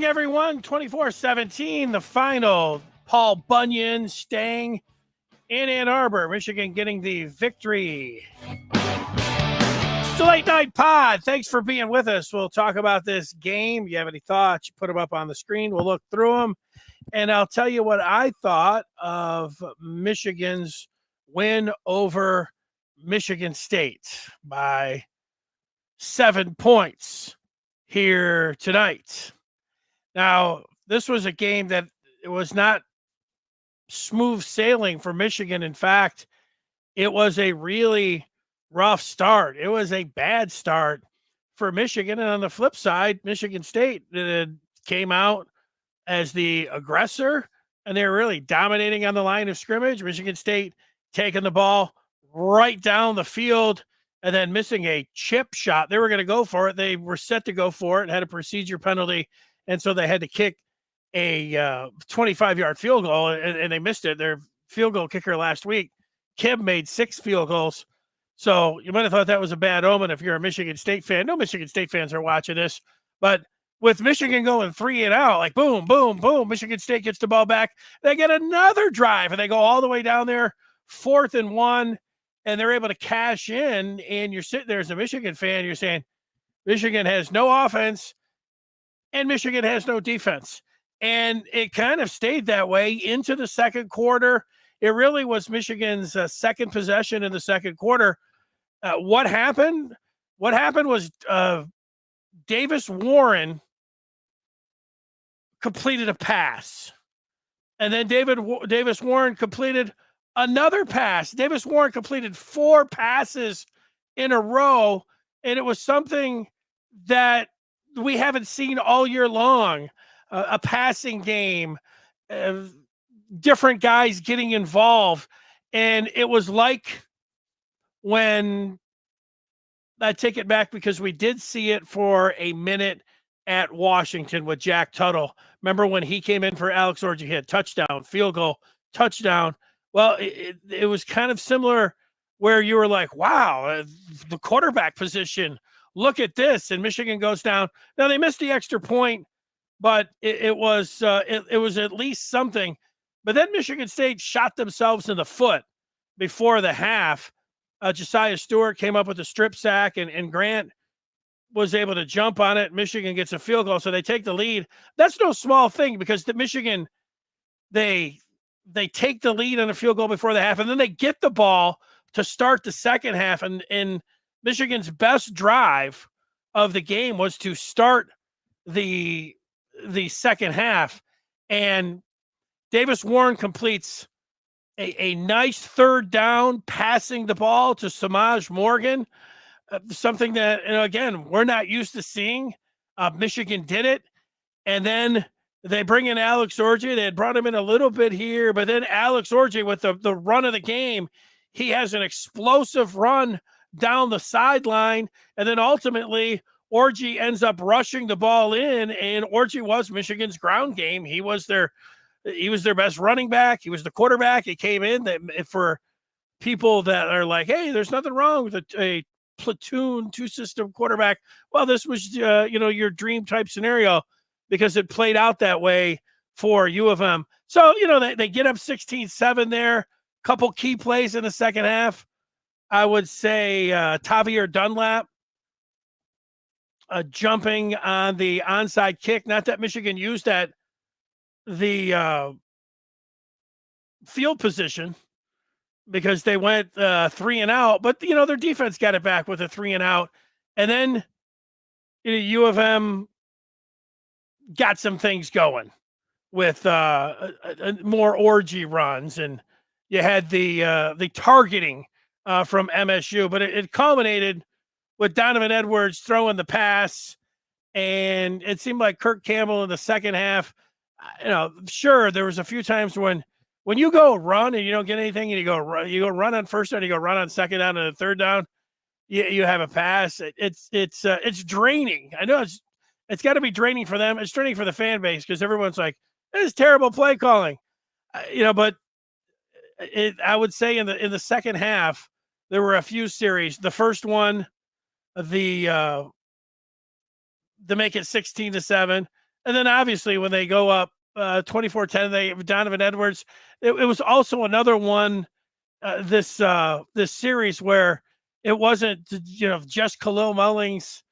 everyone. 24-17, the final. Paul Bunyan staying in Ann Arbor, Michigan getting the victory. It's a late night pod. Thanks for being with us. We'll talk about this game. If you have any thoughts, you put them up on the screen. We'll look through them. And I'll tell you what I thought of Michigan's win over Michigan State by 7 points here tonight. Now, this was a game that it was not smooth sailing for Michigan. In fact, it was a really rough start. It was a bad start for Michigan. And on the flip side, Michigan State came out as the aggressor, and they were really dominating on the line of scrimmage. Michigan State taking the ball right down the field and then missing a chip shot. They were going to go for it. They were set to go for it, had a procedure penalty, and so they had to kick a 25-yard field goal, and they missed it. Their field goal kicker last week, Kim, made 6 field goals. So you might have thought that was a bad omen if you're a Michigan State fan. No Michigan State fans are watching this. But with Michigan going 3 and out, like boom, boom, boom, Michigan State gets the ball back. They get another drive, and they go all the way down there, 4th and 1, and they're able to cash in. And you're sitting there as a Michigan fan, you're saying Michigan has no offense and Michigan has no defense. And it kind of stayed that way into the second quarter. It really was Michigan's second possession in the second quarter. What happened? What happened was Davis Warren completed a pass. And then Davis Warren completed another pass. Davis Warren completed 4 passes in a row. And it was something that we haven't seen all year long. A passing game, different guys getting involved. And it was like when I take it back because we did see it for a minute at Washington with Jack Tuttle. Remember when he came in for Alex Orji, he had touchdown, field goal, touchdown. Well, it was kind of similar where you were like, wow, the quarterback position, look at this. And Michigan goes down. Now they missed the extra point, but it was at least something. But then Michigan State shot themselves in the foot before the half. Josiah Stewart came up with a strip sack, and Grant was able to jump on it. Michigan gets a field goal, so they take the lead. That's no small thing because the Michigan, they take the lead on a field goal before the half, and then they get the ball to start the second half. And Michigan's best drive of the game was to start the second half, and Davis Warren completes a nice third down, passing the ball to Samaj Morgan, something that, again, we're not used to seeing. Michigan did it, and then they bring in Alex Orji. They had brought him in a little bit here, but then Alex Orji with the run of the game, he has an explosive run down the sideline, and then ultimately Orji ends up rushing the ball in, and Orji was Michigan's ground game. He was their best running back. He was the quarterback. He came in that for people that are like, hey, there's nothing wrong with a platoon 2-system quarterback. Well, this was your dream type scenario because it played out that way for U of M. So they get up 16-7 there. Couple key plays in the second half. I would say Tavier Dunlap jumping on the onside kick. Not that Michigan used the field position because they went 3 and out, but their defense got it back with a 3 and out. And then U of M got some things going with more orgy runs, and you had the targeting from MSU, but it culminated with Donovan Edwards throwing the pass, and it seemed like Kirk Campbell in the second half. Sure, there was a few times when you go run and you don't get anything, and you go run on first down, you go run on second down, and third down, you have a pass. It's draining. I know it's got to be draining for them. It's draining for the fan base because everyone's like, "This is terrible play calling," But I would say in the second half there were a few series. The first one, to make it 16-7. And then obviously when they go up 24-10, they Donovan Edwards. It was also another one this series where it wasn't just Khalil Mullings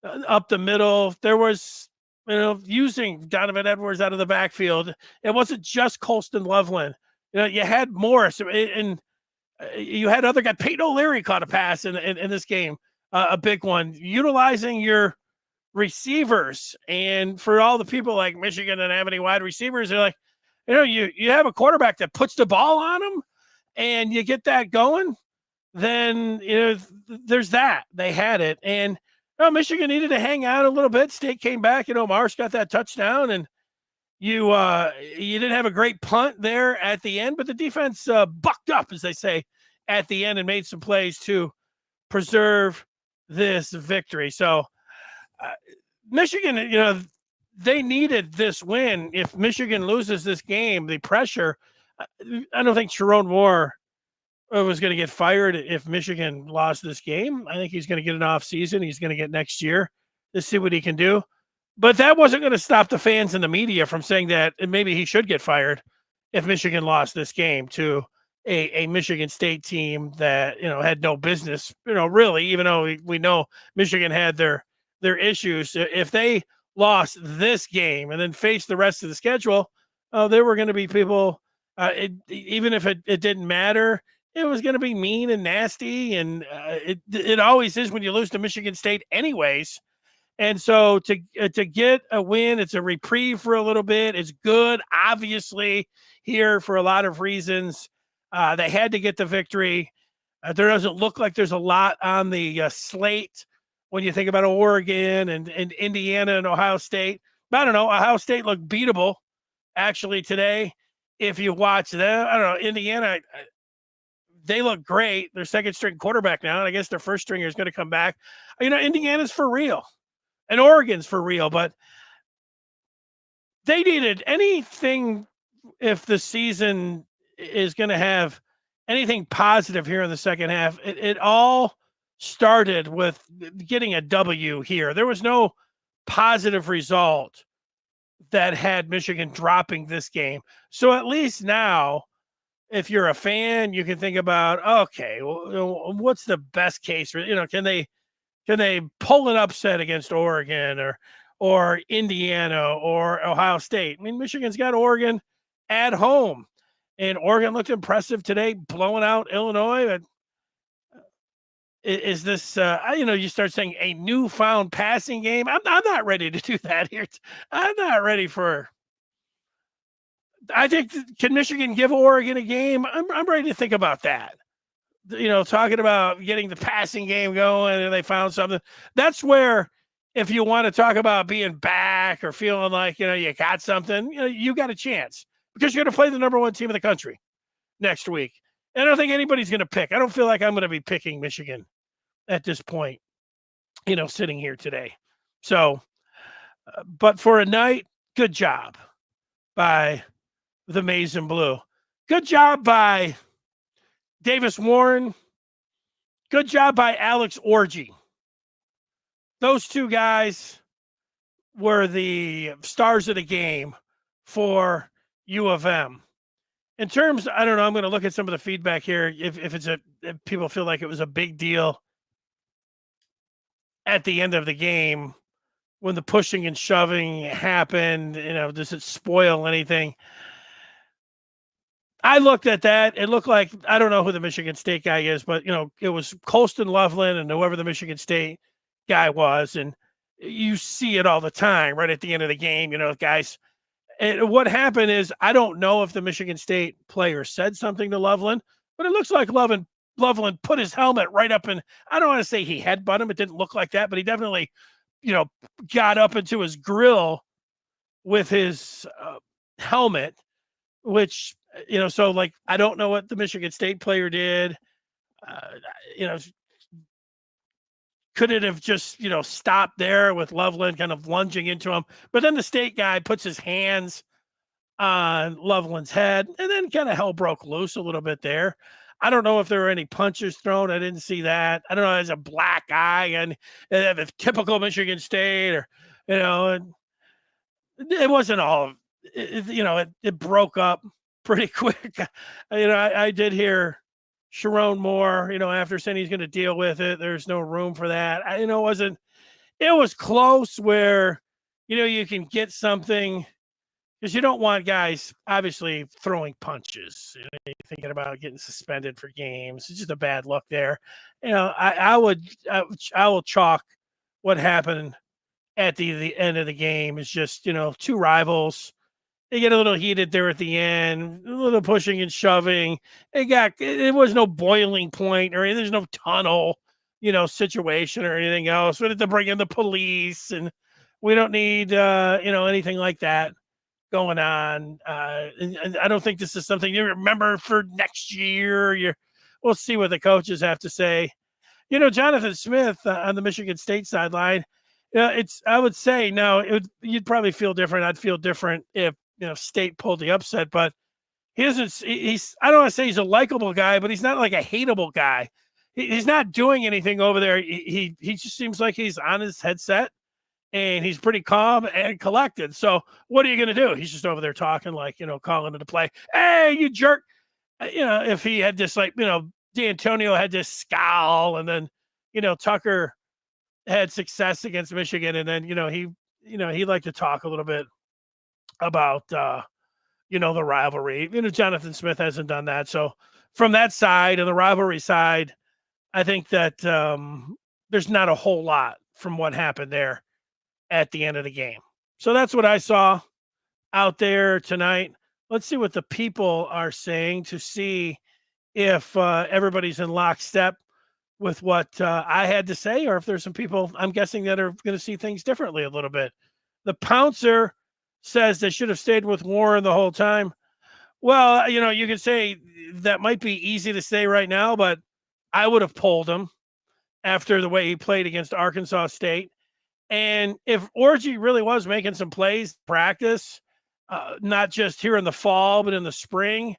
up the middle. There was using Donovan Edwards out of the backfield. It wasn't just Colston Loveland. You had Morris and you had other guy. Peyton O'Leary caught a pass in this game, a big one, utilizing your receivers. And for all the people like Michigan and have any wide receivers, they're like, you have a quarterback that puts the ball on them and you get that going, then there's that. They had it. And Michigan needed to hang out a little bit. State came back. Marsh got that touchdown, and you didn't have a great punt there at the end, but the defense bucked up, as they say, at the end and made some plays to preserve this victory. So Michigan, they needed this win. If Michigan loses this game, the pressure, I don't think Sharon Moore was going to get fired if Michigan lost this game. I think he's going to get an off season. He's going to get next year to see what he can do. But that wasn't going to stop the fans and the media from saying that maybe he should get fired if Michigan lost this game to a Michigan State team that, had no business, really, even though we know Michigan had their issues. If they lost this game and then faced the rest of the schedule, there were going to be people, even if it didn't matter, it was going to be mean and nasty. And it always is when you lose to Michigan State anyways. And so to get a win, it's a reprieve for a little bit. It's good, obviously, here for a lot of reasons. They had to get the victory. There doesn't look like there's a lot on the slate when you think about Oregon and Indiana and Ohio State. But I don't know. Ohio State looked beatable, actually, today. If you watch them, I don't know. Indiana, they look great. Their second string quarterback now, and I guess their first stringer is going to come back. Indiana's for real. And Oregon's for real, but they needed anything. If the season is going to have anything positive here in the second half, it all started with getting a W here. There was no positive result that had Michigan dropping this game. So at least now, if you're a fan, you can think about, okay, well, what's the best case? Can they pull an upset against Oregon or Indiana or Ohio State? I mean, Michigan's got Oregon at home, and Oregon looked impressive today, blowing out Illinois. But is this, you start saying a newfound passing game? I'm not ready to do that here. I'm not ready for. I think, can Michigan give Oregon a game? I'm ready to think about that. Talking about getting the passing game going and they found something. That's where, if you want to talk about being back or feeling like, you got something, you got a chance because you're going to play the number one team in the country next week. And I don't think anybody's going to pick. I don't feel like I'm going to be picking Michigan at this point, sitting here today. So, but for a night, good job by the Maize and Blue. Good job by Davis Warren. Good job by Alex Orji. Those two guys were the stars of the game for U of M. In terms, I don't know, I'm going to look at some of the feedback here. If people feel like it was a big deal at the end of the game when the pushing and shoving happened, does it spoil anything? I looked at that. It looked like, I don't know who the Michigan State guy is, but, it was Colston Loveland and whoever the Michigan State guy was. And you see it all the time right at the end of the game, guys. And what happened is, I don't know if the Michigan State player said something to Loveland, but it looks like Loveland put his helmet right up and I don't want to say he headbutted him. It didn't look like that, but he definitely, got up into his grill with his helmet, which, so like, I don't know what the Michigan State player did. Could it have just, stopped there with Loveland kind of lunging into him? But then the State guy puts his hands on Loveland's head and then kind of hell broke loose a little bit there. I don't know if there were any punches thrown. I didn't see that. I don't know. There's a black eye and a typical Michigan State or, and It wasn't all, it broke up pretty quick. I did hear Sharon Moore, after saying he's going to deal with it. There's no room for that. It was close where, you can get something because you don't want guys obviously throwing punches. You're thinking about getting suspended for games. It's just a bad look there. I will chalk what happened at the end of the game is just, two rivals. They get a little heated there at the end, a little pushing and shoving. It was no boiling point or there's no tunnel, situation or anything else. We had to bring in the police and we don't need, anything like that going on. And I don't think this is something you remember for next year. We'll see what the coaches have to say. Jonathan Smith on the Michigan State sideline. I would say no. You'd probably feel different. I'd feel different if State pulled the upset, but he isn't. I don't want to say he's a likable guy, but he's not like a hateable guy. He's not doing anything over there. He just seems like he's on his headset and he's pretty calm and collected. So what are you going to do? He's just over there talking like calling it a play. Hey, you jerk! If he had this D'Antonio had this scowl, and then Tucker had success against Michigan, and then he liked to talk a little bit about the rivalry. Jonathan Smith hasn't done that. So from that side and the rivalry side, I think that there's not a whole lot from what happened there at the end of the game. So that's what I saw out there tonight. Let's see what the people are saying to see if everybody's in lockstep with what I had to say, or if there's some people I'm guessing that are going to see things differently a little bit. The Pouncer says they should have stayed with Warren the whole time. Well, you can say that might be easy to say right now, but I would have pulled him after the way he played against Arkansas State. And if Orji really was making some plays practice, not just here in the fall, but in the spring,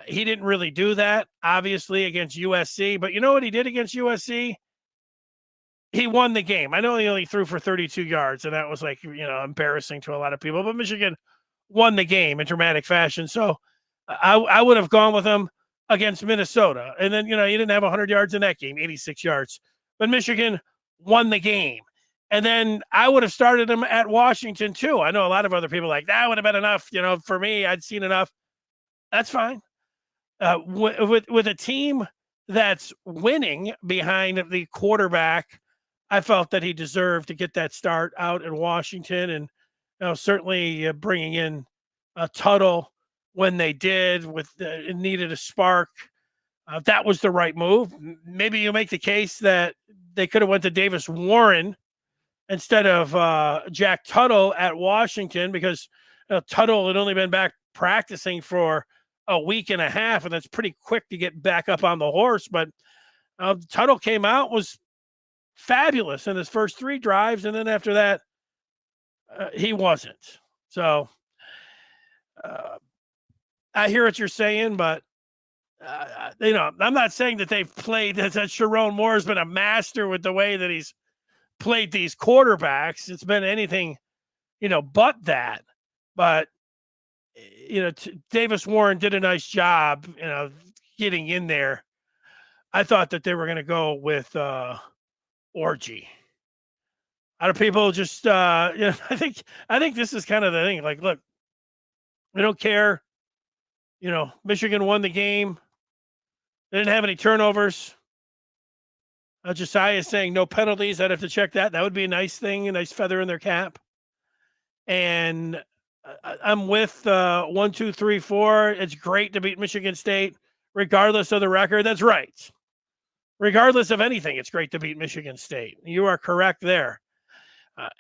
he didn't really do that, obviously, against USC. But you know what he did against USC? He won the game. I know he only threw for 32 yards, and that was embarrassing to a lot of people. But Michigan won the game in dramatic fashion. So I would have gone with him against Minnesota. And then, he didn't have 100 yards in that game, 86 yards. But Michigan won the game. And then I would have started him at Washington, too. I know a lot of other people that would have been enough. For me, I'd seen enough. That's fine. With a team that's winning behind the quarterback, I felt that he deserved to get that start out in Washington, and certainly bringing in Tuttle when they did it needed a spark. That was the right move. Maybe you make the case that they could have went to Davis Warren instead of Jack Tuttle at Washington, because Tuttle had only been back practicing for a week and a half, and that's pretty quick to get back up on the horse. But Tuttle came out, was fabulous in his first 3 drives, and then after that, he wasn't. So I hear what you're saying, but I'm not saying that they've played that Sharon Moore has been a master with the way that he's played these quarterbacks. It's been anything, but that. But Davis Warren did a nice job, getting in there. I thought that they were going to go with Orji. A lot of people just, I think this is kind of the thing. Like, look, we don't care. Michigan won the game. They didn't have any turnovers. Josiah is saying no penalties. I'd have to check that. That would be a nice thing, a nice feather in their cap. And I'm with 1, 2, 3, 4. It's great to beat Michigan State, regardless of the record. That's right. Regardless of anything, it's great to beat Michigan State. You are correct there.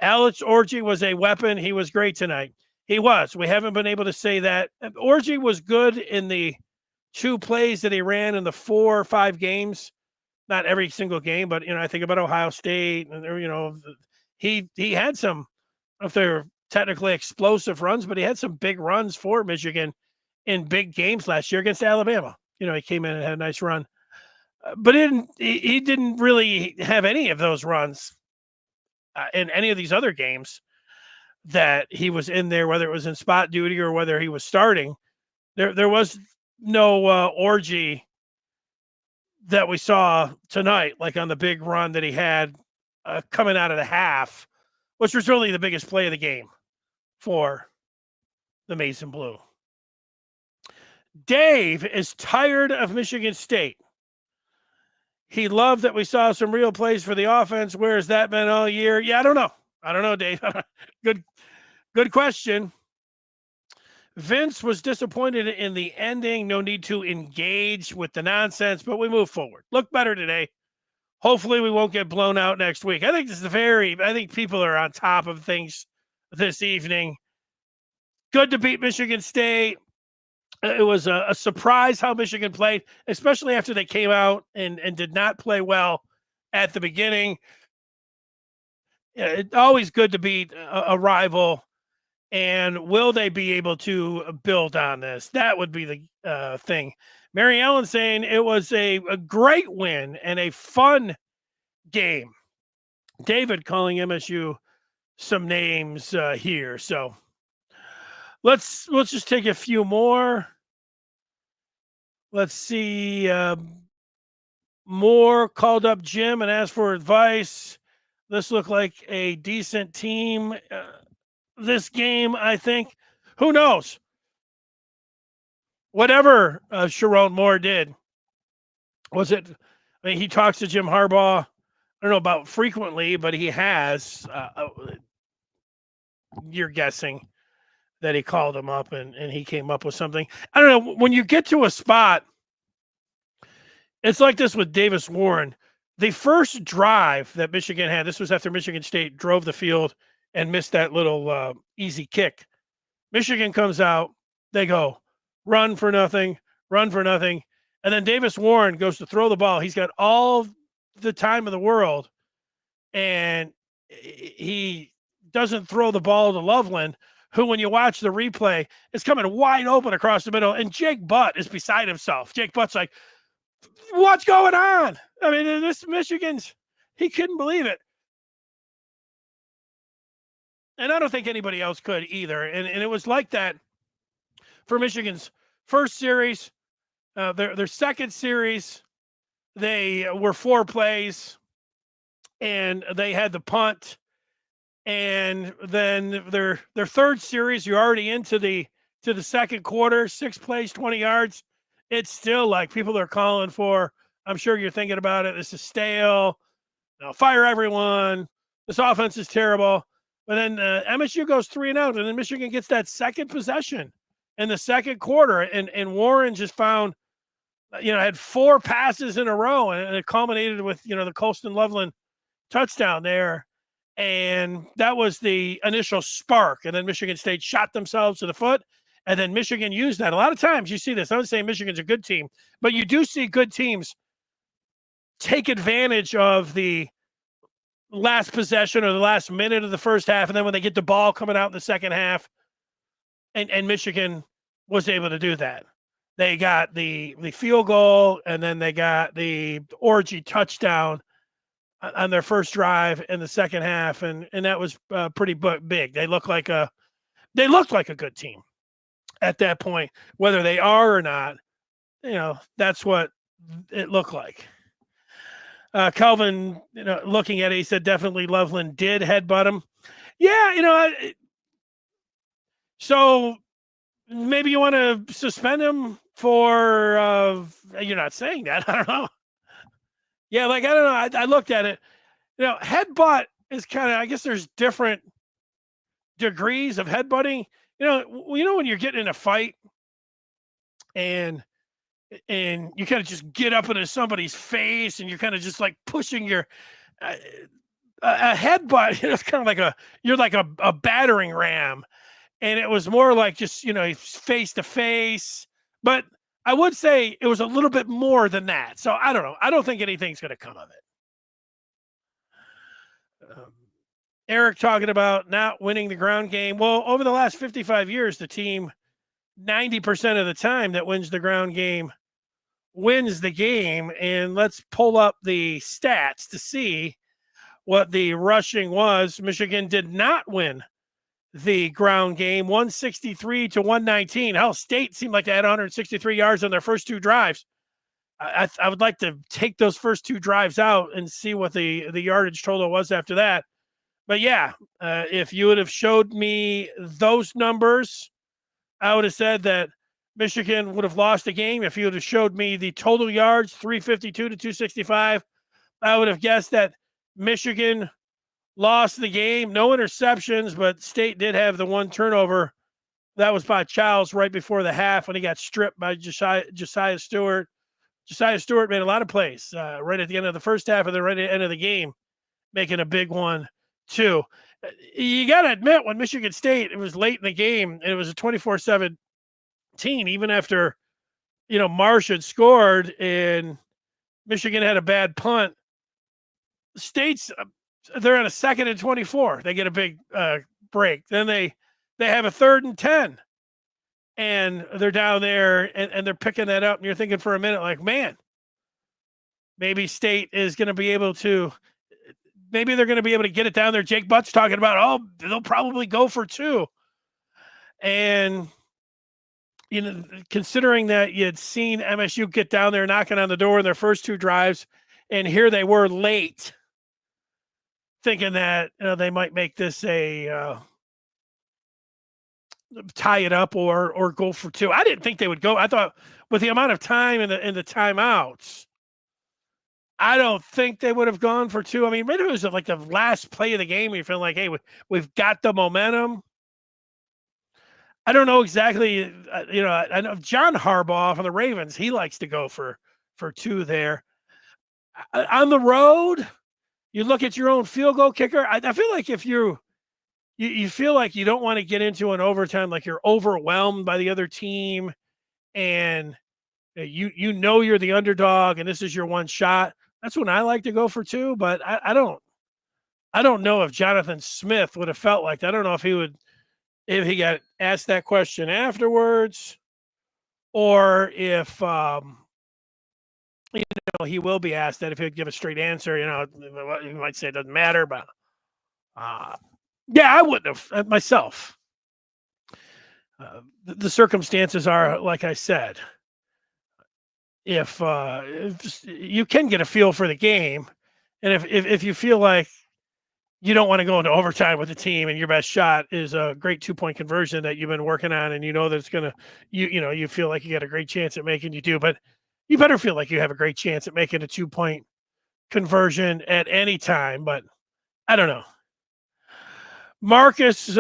Alex Orji was a weapon. He was great tonight. He was. We haven't been able to say that. Orji was good in the 2 plays that he ran in the 4 or 5 games. Not every single game, but I think about Ohio State, and he had some, if they're technically explosive runs, but he had some big runs for Michigan in big games last year against Alabama. He came in and had a nice run, but he didn't really have any of those runs in any of these other games. that he was in there, whether it was in spot duty or whether he was starting. There was no orgy that we saw tonight, like on the big run that he had coming out of the half, which was really the biggest play of the game for the Mason Blue. Dave is tired of Michigan State. He loved that we saw some real plays for the offense. Where has that been all year? Yeah, I don't know, Dave. Good question. Vince was disappointed in the ending. No need to engage with the nonsense, but we move forward. Look better today. Hopefully we won't get blown out next week. I think people are on top of things this evening. Good to beat Michigan State. It was a surprise how Michigan played, especially after they came out and did not play well at the beginning. It's always good to beat a rival. And will they be able to build on this? That would be the thing. Mary Ellen saying it was a great win and a fun game. David calling MSU some names here. So let's just take a few more. Let's see. Moore called up Jim and asked for advice. This looked like a decent team. This game, I think. Who knows? Whatever Sharon Moore did, was it? I mean, he talks to Jim Harbaugh. I don't know about frequently, but he has. You're guessing that he called him up and he came up with something. I don't know. When you get to a spot, it's like this with Davis Warren. The first drive that Michigan had, this was after Michigan State drove the field and missed that little easy kick. Michigan comes out. They go, run for nothing. And then Davis Warren goes to throw the ball. He's got all the time in the world. And he doesn't throw the ball to Loveland, who, when you watch the replay, is coming wide open across the middle. And Jake Butt is beside himself. Jake Butt's like, what's going on? I mean, this Michigan's, he couldn't believe it. And I don't think anybody else could either. And it was like that for Michigan's first series. Their second series, they were 4 plays, and they had the punt. And then their third series, you're already into the second quarter, 6 plays, 20 yards. It's still like people are calling for, I'm sure you're thinking about it, this is stale. Fire everyone. This offense is terrible. But then MSU goes 3-0, and then Michigan gets that second possession in the second quarter. And Warren just found, had 4 passes in a row, and it culminated with, the Colston Loveland touchdown there. And that was the initial spark. And then Michigan State shot themselves to the foot. And then Michigan used that. A lot of times you see this. I'm not saying Michigan's a good team, but you do see good teams take advantage of the last possession or the last minute of the first half. And then when they get the ball coming out in the second half, and Michigan was able to do that. They got the field goal, and then they got the orgy touchdown on their first drive in the second half. And that was pretty big. They looked like a good team at that point. Whether they are or not, that's what it looked like. Calvin, looking at it, he said definitely Loveland did headbutt him. Yeah, so maybe you want to suspend him for, you're not saying that. I don't know. Yeah, I don't know. I looked at it. Headbutt is kind of, I guess there's different degrees of headbutting. When you're getting in a fight and you kind of just get up into somebody's face and you're kind of just like pushing your a headbutt. It's kind of like a battering ram, and it was more like just face to face. But I would say it was a little bit more than that. So I don't know. I don't think anything's going to come of it. Eric talking about not winning the ground game. Well, over the last 55 years, the team 90% of the time that wins the ground game wins the game. And let's pull up the stats to see what the rushing was. Michigan did not win the ground game, 163 to 119. Hell, State seemed like they had 163 yards on their first two drives. I would like to take those first two drives out and see what the yardage total was after that. But yeah, if you would have showed me those numbers, I would have said that Michigan would have lost the game. If you would have showed me the total yards, 352 to 265, I would have guessed that Michigan lost the game. No interceptions, but State did have the one turnover. That was by Childs right before the half when he got stripped by Josiah Stewart. Josiah Stewart made a lot of plays right at the end of the first half and then right at the end of the game, making a big one too. You got to admit, when Michigan State, it was late in the game, and it was a 24-17, even after, Marsh had scored and Michigan had a bad punt. State's, they're on a 2nd and 24. They get a big break. Then they have a 3rd and 10. And they're down there and they're picking that up. And you're thinking for a minute, like, man, maybe State is going to be able to, maybe they're going to be able to get it down there. Jake Butt's talking about, they'll probably go for 2. And, considering that you had seen MSU get down there knocking on the door in their first 2 drives, and here they were late, thinking that they might make this a tie it up or go for 2. I didn't think they would go. I thought with the amount of time in the timeouts, I don't think they would have gone for 2. I mean, maybe it was like the last play of the game. You feel like, hey, we've got the momentum. I don't know exactly. I know John Harbaugh from the Ravens. He likes to go for 2 there. On the road, you look at your own field goal kicker. I feel like if you feel like you don't want to get into an overtime, like you're overwhelmed by the other team, and you're the underdog, and this is your one shot. That's when I like to go for 2. But I don't know if Jonathan Smith would have felt like that. I don't know if he got asked that question afterwards, or if he will be asked that if he'd give a straight answer. He might say it doesn't matter, but yeah, I wouldn't have myself. The circumstances are, like I said, if you can get a feel for the game, and if you feel like you don't want to go into overtime with the team and your best shot is a great 2-point conversion that you've been working on, and that it's going to, you feel like you got a great chance at making, you do, but you better feel like you have a great chance at making a 2-point conversion at any time. But I don't know. Marcus is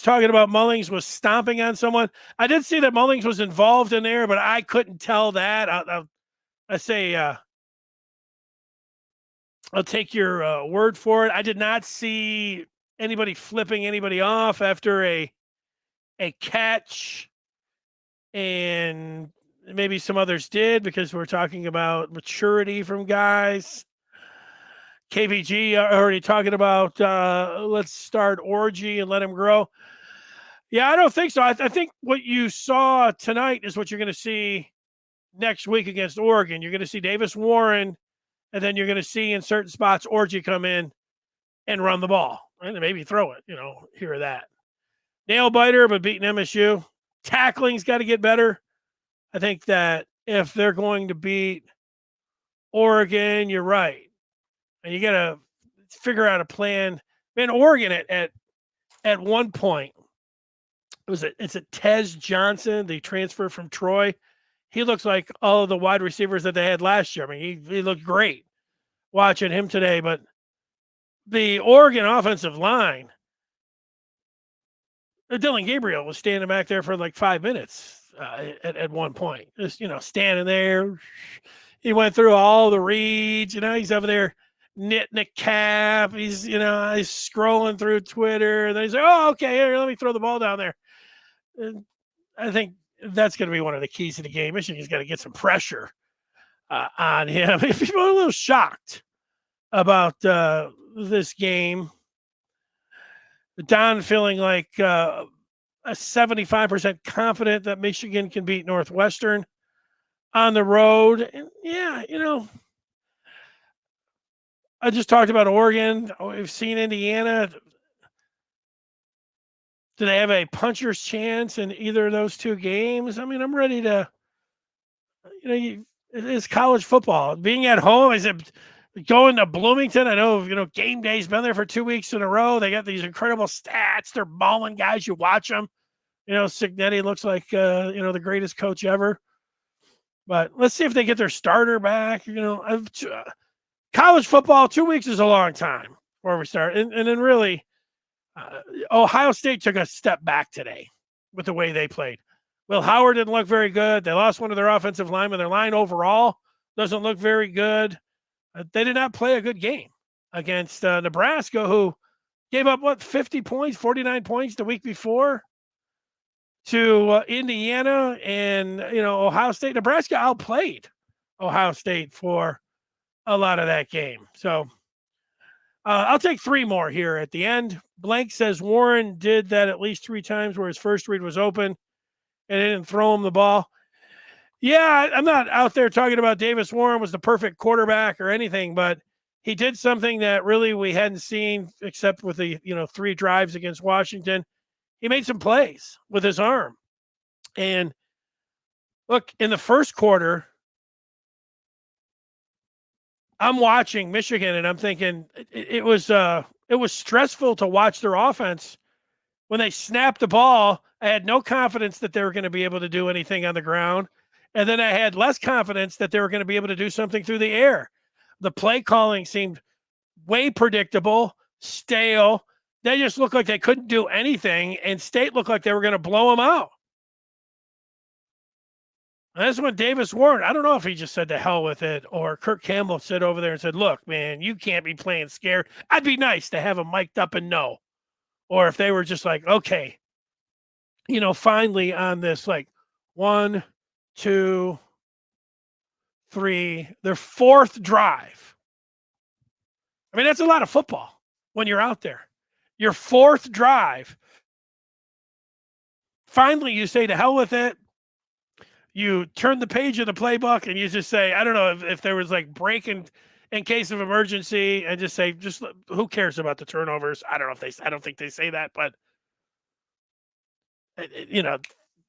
talking about Mullings was stomping on someone. I did see that Mullings was involved in there, but I couldn't tell that. I say, I'll take your word for it. I did not see anybody flipping anybody off after a catch, and maybe some others did, because we're talking about maturity from guys. KVG already talking about let's start Orgy and let him grow. Yeah, I don't think so. I think what you saw tonight is what you're going to see next week against Oregon. You're going to see Davis Warren, and then you're going to see in certain spots Orgy come in and run the ball and maybe throw it, here or that. Nail biter, but beating MSU. Tackling's got to get better. I think that if they're going to beat Oregon, you're right. And you got to figure out a plan. Man, Oregon at one point, it's a Tez Johnson, the transfer from Troy. He looks like all of the wide receivers that they had last year. I mean, he looked great watching him today. But the Oregon offensive line, Dylan Gabriel was standing back there for like 5 minutes at one point. Just, standing there. He went through all the reads. He's over there knitting a cap. He's, he's scrolling through Twitter. And then he's like, oh, okay, here, let me throw the ball down there. And I think that's going to be one of the keys to the game. Michigan's got to get some pressure on him. People are a little shocked about this game. Don feeling like a 75% confident that Michigan can beat Northwestern on the road. And yeah, I just talked about Oregon. We've seen Indiana. Do they have a puncher's chance in either of those two games? I mean, I'm ready to, it's college football. Being at home, is it going to Bloomington? I know, game day's been there for 2 weeks in a row. They got these incredible stats. They're balling guys. You watch them. Signetti looks like, the greatest coach ever. But let's see if they get their starter back. College football, 2 weeks is a long time before we start. And then really, Ohio State took a step back today with the way they played. Will Howard didn't look very good. They lost one of their offensive linemen. Their line overall doesn't look very good. They did not play a good game against Nebraska, who gave up, 50 points, 49 points the week before to Indiana and, Ohio State. Nebraska outplayed Ohio State for a lot of that game. So I'll take 3 more here at the end. Blank says Warren did that at least 3 times where his first read was open and they didn't throw him the ball. Yeah, I'm not out there talking about Davis Warren was the perfect quarterback or anything, but he did something that really we hadn't seen except with the, 3 drives against Washington. He made some plays with his arm. And look, in the first quarter, I'm watching Michigan and I'm thinking it was stressful to watch their offense. When they snapped the ball, I had no confidence that they were going to be able to do anything on the ground. And then I had less confidence that they were going to be able to do something through the air. The play calling seemed way predictable, stale. They just looked like they couldn't do anything, and State looked like they were going to blow them out. And that's when Davis Warren, I don't know if he just said to hell with it, or Kirk Campbell said over there and said, look, man, you can't be playing scared. I'd be nice to have him mic'd up and know. Or if they were just like, okay, finally on this, 1, 2, 3, their 4th drive. I mean, that's a lot of football when you're out there. Your 4th drive. Finally, you say to hell with it. You turn the page of the playbook and you just say, I don't know if there was break in case of emergency, and just say, who cares about the turnovers? I don't think they say that, but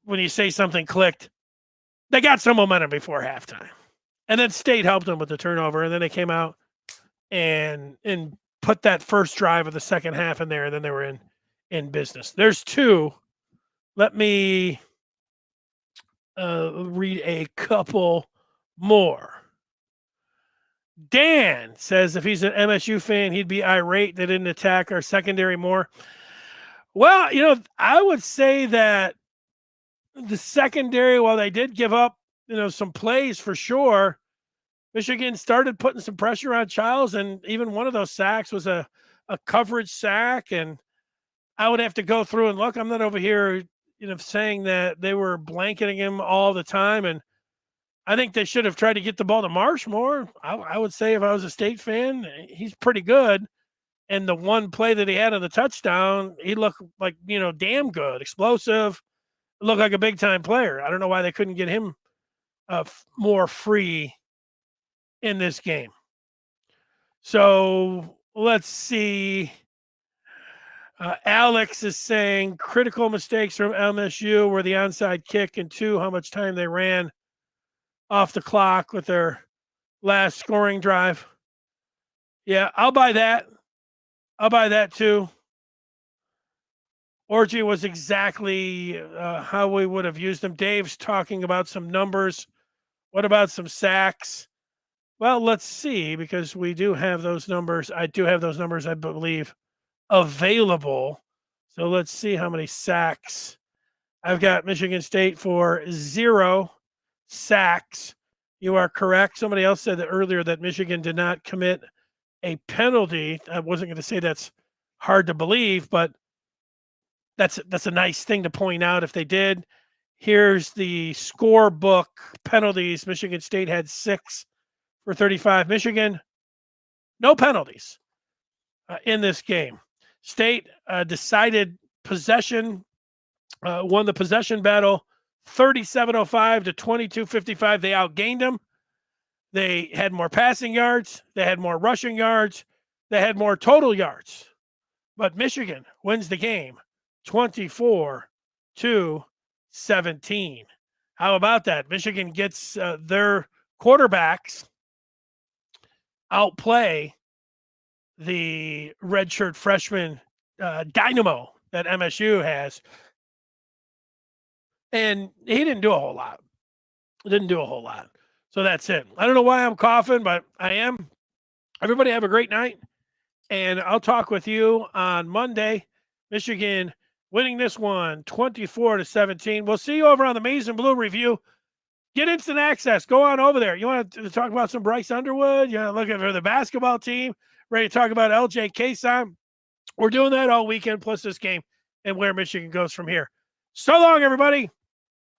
when you say something clicked, they got some momentum before halftime. And then State helped them with the turnover, and then they came out and put that first drive of the second half in there, and then they were in business. There's 2. Let me read a couple more. Dan says if he's an MSU fan, he'd be irate they didn't attack our secondary more. Well, I would say that the secondary, while they did give up, some plays for sure, Michigan started putting some pressure on Childs, and even one of those sacks was a coverage sack. And I would have to go through and look. I'm not over here, saying that they were blanketing him all the time. And I think they should have tried to get the ball to Marsh more. I would say if I was a State fan, he's pretty good. And the one play that he had on the touchdown, he looked like, damn good, explosive, looked like a big-time player. I don't know why they couldn't get him more free in this game. So let's see. Alex is saying critical mistakes from MSU were the onside kick, and 2, how much time they ran off the clock with their last scoring drive. Yeah, I'll buy that. I'll buy that too. Orgy was exactly how we would have used them. Dave's talking about some numbers. What about some sacks? Well, let's see, because we do have those numbers. I do have those numbers, I believe, available. So let's see how many sacks. I've got Michigan State for 0 sacks. You are correct. Somebody else said that earlier that Michigan did not commit a penalty. I wasn't going to say that's hard to believe, but that's a nice thing to point out if they did. Here's the scorebook penalties. Michigan State had 6 for 35. Michigan, no penalties in this game. State decided possession, won the possession battle 37-05 to 22-55. They outgained them. They had more passing yards. They had more rushing yards. They had more total yards. But Michigan wins the game 24-17. How about that? Michigan gets their quarterbacks outplay the redshirt freshman dynamo that MSU has. And he didn't do a whole lot. So that's it. I don't know why I'm coughing, but I am. Everybody have a great night. And I'll talk with you on Monday. Michigan winning this one 24-17. We'll see you over on the Maize and Blue review. Get instant access. Go on over there. You want to talk about some Bryce Underwood? You want to look for the basketball team? Ready to talk about LJ Kason? We're doing that all weekend, plus this game and where Michigan goes from here. So long, everybody.